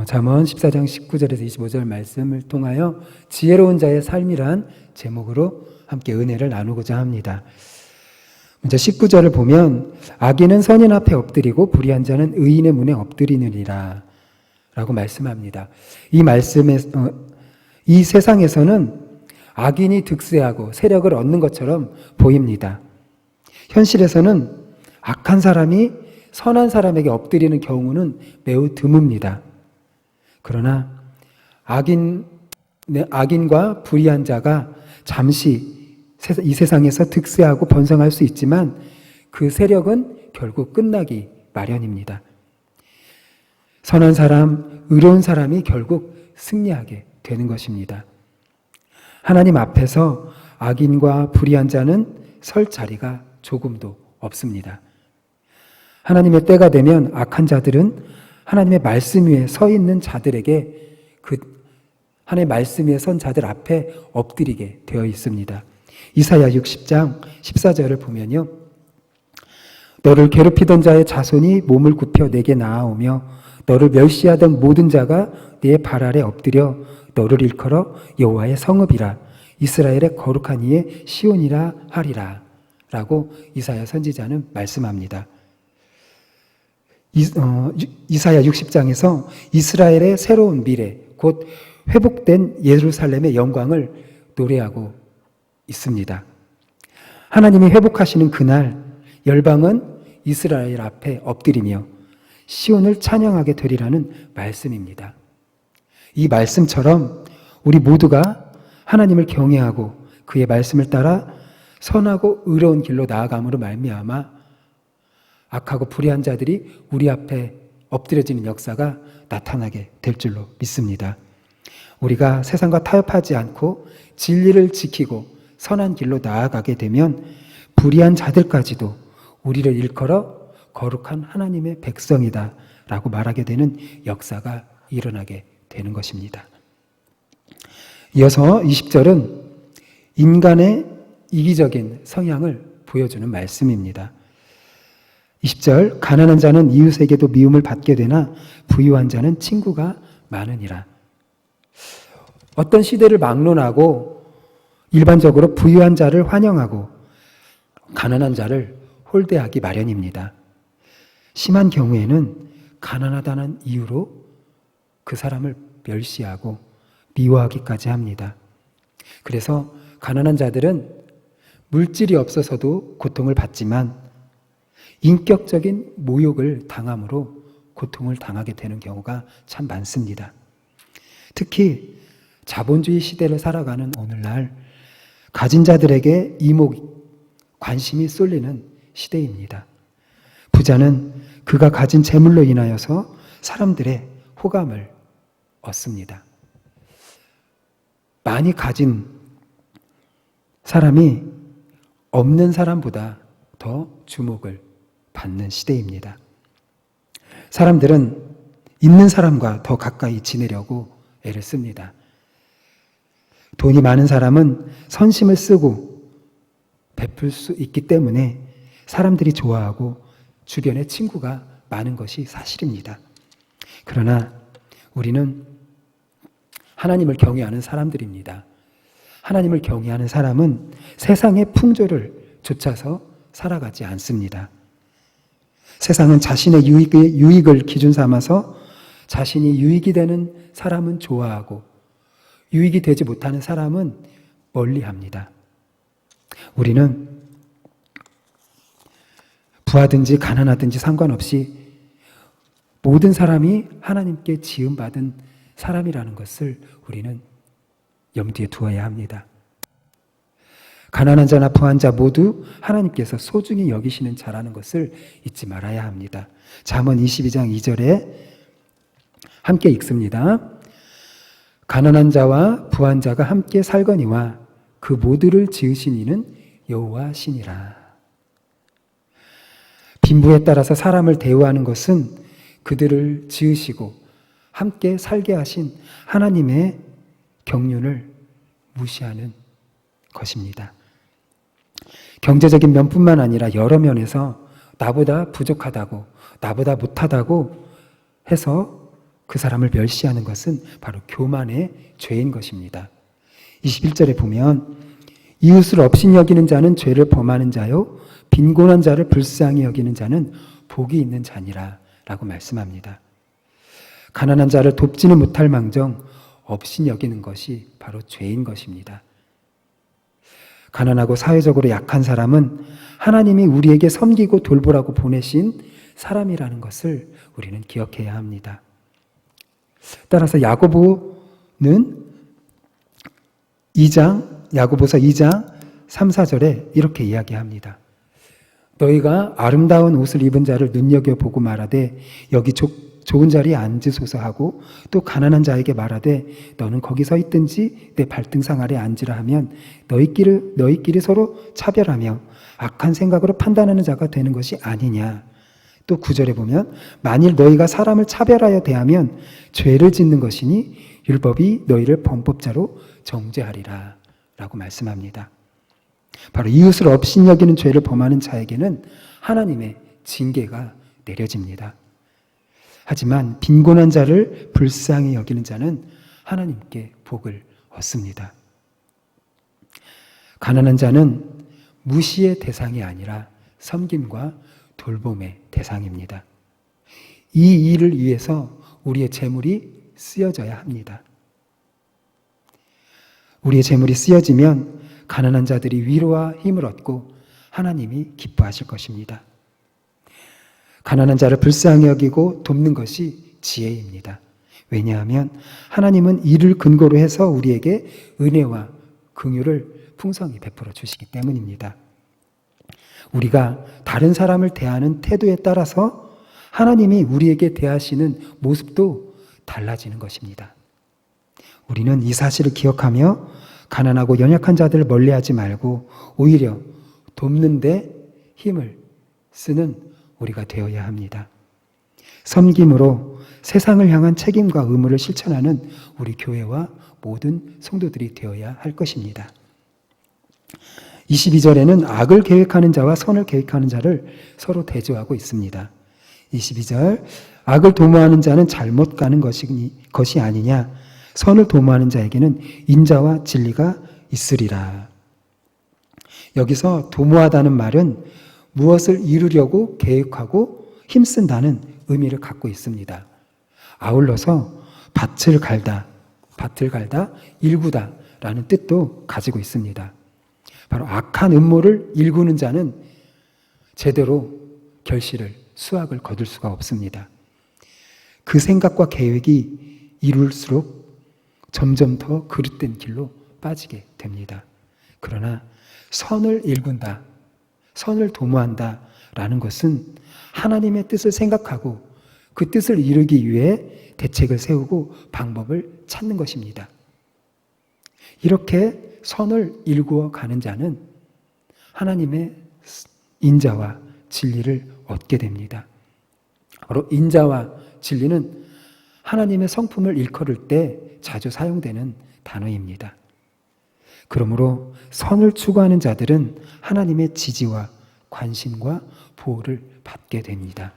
잠언 14장 19절에서 25절 말씀을 통하여 지혜로운 자의 삶이란 제목으로 함께 은혜를 나누고자 합니다. 먼저 19절을 보면 악인은 선인 앞에 엎드리고 불의한 자는 의인의 문에 엎드리느니라 라고 말씀합니다. 이 말씀에 이 세상에서는 악인이 득세하고 세력을 얻는 것처럼 보입니다. 현실에서는 악한 사람이 선한 사람에게 엎드리는 경우는 매우 드뭅니다. 그러나 악인과 불의한 자가 잠시 이 세상에서 득세하고 번성할 수 있지만 그 세력은 결국 끝나기 마련입니다. 선한 사람, 의로운 사람이 결국 승리하게 되는 것입니다. 하나님 앞에서 악인과 불의한 자는 설 자리가 조금도 없습니다. 하나님의 때가 되면 악한 자들은 하나님의 말씀 위에 서 있는 자들에게 하나님의 말씀 위에 선 자들 앞에 엎드리게 되어 있습니다. 이사야 60장 14절을 보면요. 너를 괴롭히던 자의 자손이 몸을 굽혀 내게 나아오며 너를 멸시하던 모든 자가 네 발 아래 엎드려 너를 일컬어 여호와의 성읍이라 이스라엘의 거룩한 이의 시온이라 하리라 라고 이사야 선지자는 말씀합니다. 이사야 60장에서 이스라엘의 새로운 미래, 곧 회복된 예루살렘의 영광을 노래하고 있습니다. 하나님이 회복하시는 그날 열방은 이스라엘 앞에 엎드리며 시온을 찬양하게 되리라는 말씀입니다. 이 말씀처럼 우리 모두가 하나님을 경외하고 그의 말씀을 따라 선하고 의로운 길로 나아감으로 말미암아 악하고 불의한 자들이 우리 앞에 엎드려지는 역사가 나타나게 될 줄로 믿습니다. 우리가 세상과 타협하지 않고 진리를 지키고 선한 길로 나아가게 되면 불의한 자들까지도 우리를 일컬어 거룩한 하나님의 백성이다 라고 말하게 되는 역사가 일어나게 되는 것입니다. 이어서 20절은 인간의 이기적인 성향을 보여주는 말씀입니다. 20절 가난한 자는 이웃에게도 미움을 받게 되나 부유한 자는 친구가 많으니라. 어떤 시대를 막론하고 일반적으로 부유한 자를 환영하고 가난한 자를 홀대하기 마련입니다. 심한 경우에는 가난하다는 이유로 그 사람을 멸시하고 미워하기까지 합니다. 그래서 가난한 자들은 물질이 없어서도 고통을 받지만 인격적인 모욕을 당함으로 고통을 당하게 되는 경우가 참 많습니다. 특히 자본주의 시대를 살아가는 오늘날 가진 자들에게 관심이 쏠리는 시대입니다. 부자는 그가 가진 재물로 인하여서 사람들의 호감을 얻습니다. 많이 가진 사람이 없는 사람보다 더 주목을 받는 시대입니다. 사람들은 있는 사람과 더 가까이 지내려고 애를 씁니다. 돈이 많은 사람은 선심을 쓰고 베풀 수 있기 때문에 사람들이 좋아하고 주변에 친구가 많은 것이 사실입니다. 그러나 우리는 하나님을 경외하는 사람들입니다. 하나님을 경외하는 사람은 세상의 풍조를 좇아서 살아가지 않습니다. 세상은 자신의 유익을 기준 삼아서 자신이 유익이 되는 사람은 좋아하고 유익이 되지 못하는 사람은 멀리합니다. 우리는 부하든지 가난하든지 상관없이 모든 사람이 하나님께 지음받은 사람이라는 것을 우리는 염두에 두어야 합니다. 가난한 자나 부한 자 모두 하나님께서 소중히 여기시는 자라는 것을 잊지 말아야 합니다. 잠언 22장 2절에 함께 읽습니다. 가난한 자와 부한 자가 함께 살거니와 그 모두를 지으신 이는 여호와시니라. 빈부에 따라서 사람을 대우하는 것은 그들을 지으시고 함께 살게 하신 하나님의 경륜을 무시하는 것입니다. 경제적인 면뿐만 아니라 여러 면에서 나보다 부족하다고, 나보다 못하다고 해서 그 사람을 멸시하는 것은 바로 교만의 죄인 것입니다. 21절에 보면 이웃을 업신 여기는 자는 죄를 범하는 자요 빈곤한 자를 불쌍히 여기는 자는 복이 있는 자니라 라고 말씀합니다. 가난한 자를 돕지는 못할 망정 업신 여기는 것이 바로 죄인 것입니다. 가난하고 사회적으로 약한 사람은 하나님이 우리에게 섬기고 돌보라고 보내신 사람이라는 것을 우리는 기억해야 합니다. 따라서 야고보서 2장 3, 4절에 이렇게 이야기합니다. 너희가 아름다운 옷을 입은 자를 눈여겨보고 말하되 여기 좋은 자리에 앉으소서 하고 또 가난한 자에게 말하되 너는 거기 서 있든지 내 발등상 아래 앉으라 하면 너희끼리 서로 차별하며 악한 생각으로 판단하는 자가 되는 것이 아니냐. 또 9절에 보면 만일 너희가 사람을 차별하여 대하면 죄를 짓는 것이니 율법이 너희를 범법자로 정죄하리라 라고 말씀합니다. 바로 이웃을 업신 여기는 죄를 범하는 자에게는 하나님의 징계가 내려집니다. 하지만 빈곤한 자를 불쌍히 여기는 자는 하나님께 복을 얻습니다. 가난한 자는 무시의 대상이 아니라 섬김과 돌봄의 대상입니다. 이 일을 위해서 우리의 재물이 쓰여져야 합니다. 우리의 재물이 쓰여지면 가난한 자들이 위로와 힘을 얻고 하나님이 기뻐하실 것입니다. 가난한 자를 불쌍히 여기고 돕는 것이 지혜입니다. 왜냐하면 하나님은 이를 근거로 해서 우리에게 은혜와 긍휼을 풍성히 베풀어 주시기 때문입니다. 우리가 다른 사람을 대하는 태도에 따라서 하나님이 우리에게 대하시는 모습도 달라지는 것입니다. 우리는 이 사실을 기억하며 가난하고 연약한 자들을 멀리하지 말고 오히려 돕는 데 힘을 쓰는 우리가 되어야 합니다. 섬김으로 세상을 향한 책임과 의무를 실천하는 우리 교회와 모든 성도들이 되어야 할 것입니다. 22절에는 악을 계획하는 자와 선을 계획하는 자를 서로 대조하고 있습니다. 22절 악을 도모하는 자는 잘못 가는 것이 아니냐 선을 도모하는 자에게는 인자와 진리가 있으리라. 여기서 도모하다는 말은 무엇을 이루려고 계획하고 힘쓴다는 의미를 갖고 있습니다. 아울러서 밭을 갈다, 일구다 라는 뜻도 가지고 있습니다. 바로 악한 음모를 일구는 자는 제대로 결실을, 수확을 거둘 수가 없습니다. 그 생각과 계획이 이룰수록 점점 더 그릇된 길로 빠지게 됩니다. 그러나 선을 일군다, 선을 도모한다 라는 것은 하나님의 뜻을 생각하고 그 뜻을 이루기 위해 대책을 세우고 방법을 찾는 것입니다. 이렇게 선을 일구어 가는 자는 하나님의 인자와 진리를 얻게 됩니다. 바로 인자와 진리는 하나님의 성품을 일컬을 때 자주 사용되는 단어입니다. 그러므로 선을 추구하는 자들은 하나님의 지지와 관심과 보호를 받게 됩니다.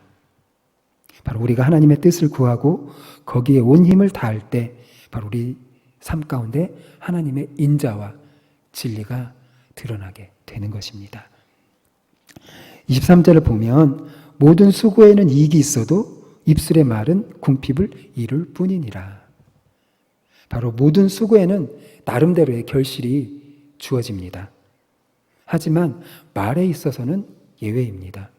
바로 우리가 하나님의 뜻을 구하고 거기에 온 힘을 다할 때 바로 우리 삶 가운데 하나님의 인자와 진리가 드러나게 되는 것입니다. 23절을 보면 모든 수고에는 이익이 있어도 입술의 말은 궁핍을 이룰 뿐이니라. 바로 모든 수고에는 나름대로의 결실이 주어집니다. 하지만 말에 있어서는 예외입니다.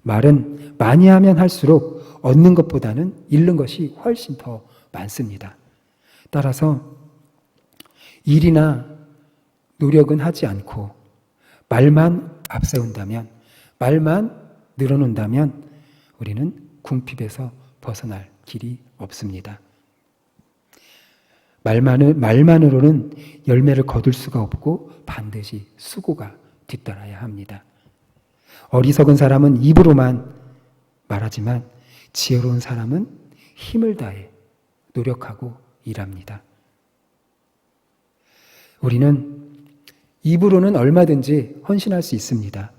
말은 많이 하면 할수록 얻는 것보다는 잃는 것이 훨씬 더 많습니다. 따라서 일이나 노력은 하지 않고 말만 앞세운다면, 말만 늘어놓는다면 우리는 궁핍에서 벗어날 길이 없습니다. 말만으로는 열매를 거둘 수가 없고 반드시 수고가 뒤따라야 합니다. 어리석은 사람은 입으로만 말하지만 지혜로운 사람은 힘을 다해 노력하고 일합니다. 우리는 입으로는 얼마든지 헌신할 수 있습니다.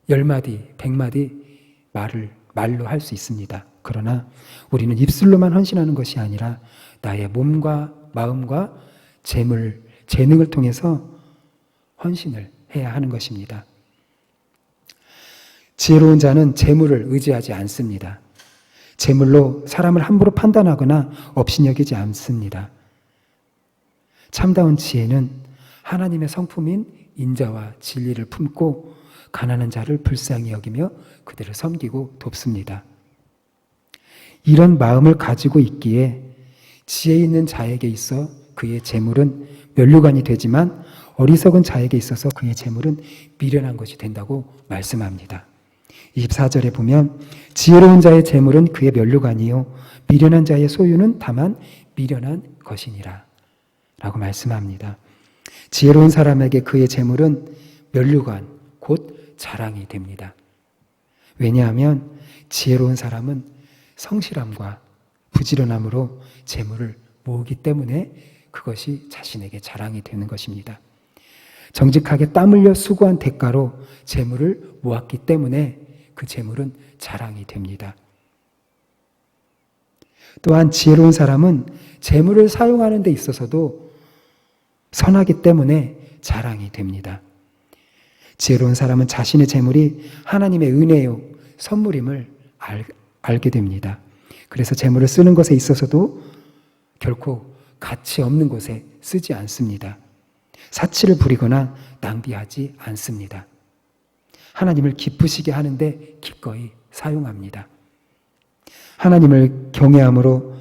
10마디, 100마디 말을 말로 할 수 있습니다. 그러나 우리는 입술로만 헌신하는 것이 아니라 나의 몸과 마음과 재능을 통해서 헌신을 해야 하는 것입니다. 지혜로운 자는 재물을 의지하지 않습니다. 재물로 사람을 함부로 판단하거나 업신여기지 않습니다. 참다운 지혜는 하나님의 성품인 인자와 진리를 품고 가난한 자를 불쌍히 여기며 그들을 섬기고 돕습니다. 이런 마음을 가지고 있기에 지혜 있는 자에게 있어 그의 재물은 면류관이 되지만 어리석은 자에게 있어서 그의 재물은 미련한 것이 된다고 말씀합니다. 24절에 보면 지혜로운 자의 재물은 그의 면류관이요 미련한 자의 소유는 다만 미련한 것이니라 라고 말씀합니다. 지혜로운 사람에게 그의 재물은 면류관, 곧 자랑이 됩니다. 왜냐하면 지혜로운 사람은 성실함과 부지런함으로 재물을 모으기 때문에 그것이 자신에게 자랑이 되는 것입니다. 정직하게 땀 흘려 수고한 대가로 재물을 모았기 때문에 그 재물은 자랑이 됩니다. 또한 지혜로운 사람은 재물을 사용하는 데 있어서도 선하기 때문에 자랑이 됩니다. 지혜로운 사람은 자신의 재물이 하나님의 은혜요, 선물임을 알게 됩니다. 그래서 재물을 쓰는 것에 있어서도 결코 가치 없는 곳에 쓰지 않습니다. 사치를 부리거나 낭비하지 않습니다. 하나님을 기쁘시게 하는데 기꺼이 사용합니다. 하나님을 경외함으로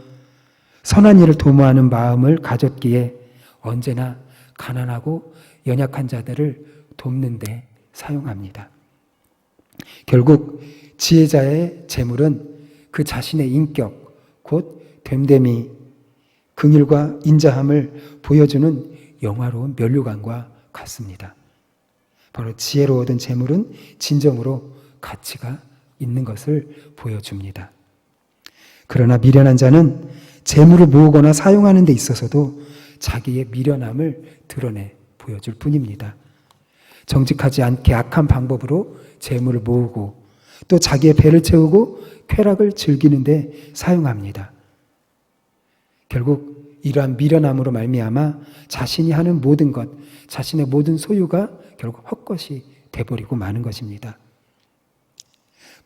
선한 일을 도모하는 마음을 가졌기에 언제나 가난하고 연약한 자들을 돕는 데 사용합니다. 결국 지혜자의 재물은 그 자신의 인격, 곧 됨됨이, 긍휼과 인자함을 보여주는 영화로운 면류관과 같습니다. 바로 지혜로 얻은 재물은 진정으로 가치가 있는 것을 보여줍니다. 그러나 미련한 자는 재물을 모으거나 사용하는 데 있어서도 자기의 미련함을 드러내 보여줄 뿐입니다. 정직하지 않게 악한 방법으로 재물을 모으고 또 자기의 배를 채우고 쾌락을 즐기는 데 사용합니다. 결국 이러한 미련함으로 말미암아 자신이 하는 모든 것, 자신의 모든 소유가 결국 헛것이 돼버리고 마는 것입니다.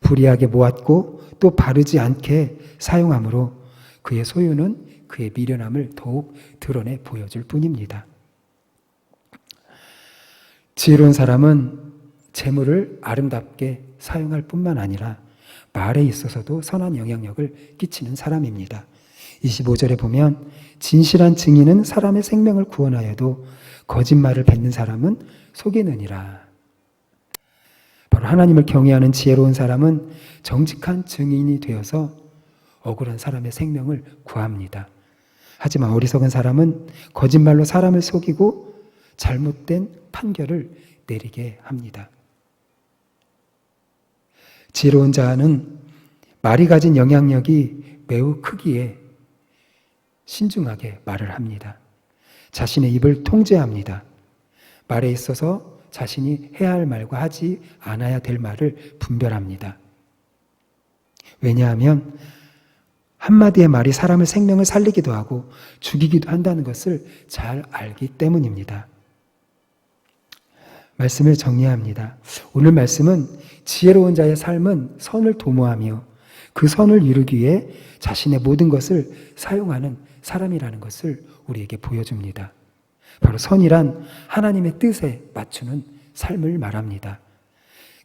불이하게 모았고 또 바르지 않게 사용함으로 그의 소유는 그의 미련함을 더욱 드러내 보여줄 뿐입니다. 지혜로운 사람은 재물을 아름답게 사용할 뿐만 아니라 말에 있어서도 선한 영향력을 끼치는 사람입니다. 25절에 보면 진실한 증인은 사람의 생명을 구원하여도 거짓말을 뱉는 사람은 속이느니라. 바로 하나님을 경외하는 지혜로운 사람은 정직한 증인이 되어서 억울한 사람의 생명을 구합니다. 하지만 어리석은 사람은 거짓말로 사람을 속이고 잘못된 판결을 내리게 합니다. 지혜로운 자는 말이 가진 영향력이 매우 크기에 신중하게 말을 합니다. 자신의 입을 통제합니다. 말에 있어서 자신이 해야 할 말과 하지 않아야 될 말을 분별합니다. 왜냐하면 한마디의 말이 사람의 생명을 살리기도 하고 죽이기도 한다는 것을 잘 알기 때문입니다. 말씀을 정리합니다. 오늘 말씀은 지혜로운 자의 삶은 선을 도모하며 그 선을 이루기 위해 자신의 모든 것을 사용하는 사람이라는 것을 우리에게 보여줍니다. 바로 선이란 하나님의 뜻에 맞추는 삶을 말합니다.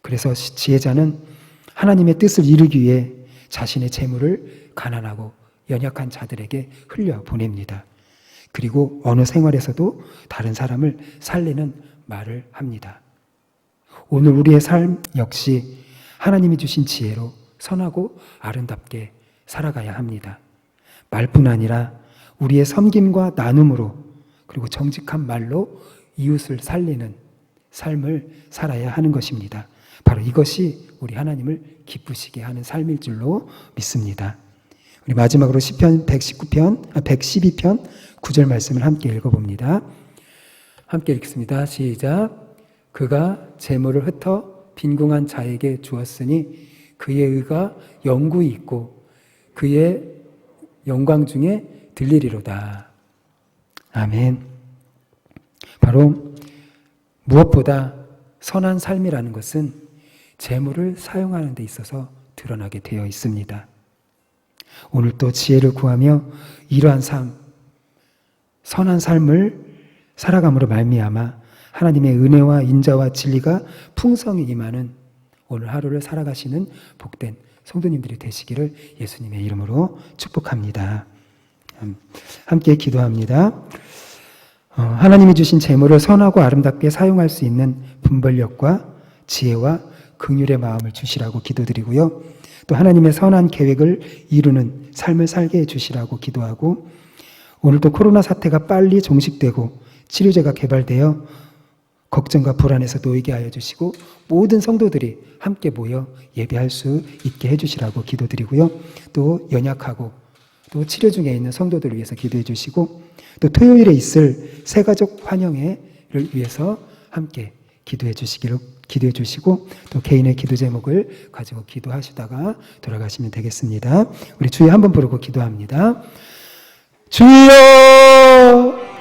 그래서 지혜자는 하나님의 뜻을 이루기 위해 자신의 재물을 가난하고 연약한 자들에게 흘려보냅니다. 그리고 어느 생활에서도 다른 사람을 살리는 말을 합니다. 오늘 우리의 삶 역시 하나님이 주신 지혜로 선하고 아름답게 살아가야 합니다. 말뿐 아니라 우리의 섬김과 나눔으로 그리고 정직한 말로 이웃을 살리는 삶을 살아야 하는 것입니다. 바로 이것이 우리 하나님을 기쁘시게 하는 삶일 줄로 믿습니다. 우리 마지막으로 시편 112편 9절 말씀을 함께 읽어봅니다. 함께 읽습니다. 시작. 그가 재물을 흩어 빈궁한 자에게 주었으니 그의 의가 영구히 있고 그의 영광 중에 들리리로다. 아멘. 바로 무엇보다 선한 삶이라는 것은 재물을 사용하는 데 있어서 드러나게 되어 있습니다. 오늘 또 지혜를 구하며 이러한 삶, 선한 삶을 살아감으로 말미암아 하나님의 은혜와 인자와 진리가 풍성히 임하는 오늘 하루를 살아가시는 복된 성도님들이 되시기를 예수님의 이름으로 축복합니다. 함께 기도합니다. 하나님이 주신 재물을 선하고 아름답게 사용할 수 있는 분별력과 지혜와 긍휼의 마음을 주시라고 기도드리고요. 또 하나님의 선한 계획을 이루는 삶을 살게 해주시라고 기도하고, 오늘도 코로나 사태가 빨리 종식되고 치료제가 개발되어 걱정과 불안에서 놓이게 하여 주시고 모든 성도들이 함께 모여 예배할 수 있게 해주시라고 기도드리고요. 또 연약하고 또 치료 중에 있는 성도들을 위해서 기도해 주시고, 또 토요일에 있을 새가족 환영회를 위해서 함께 기도해 주시고, 또 개인의 기도 제목을 가지고 기도하시다가 돌아가시면 되겠습니다. 우리 주여 한번 부르고 기도합니다. 주여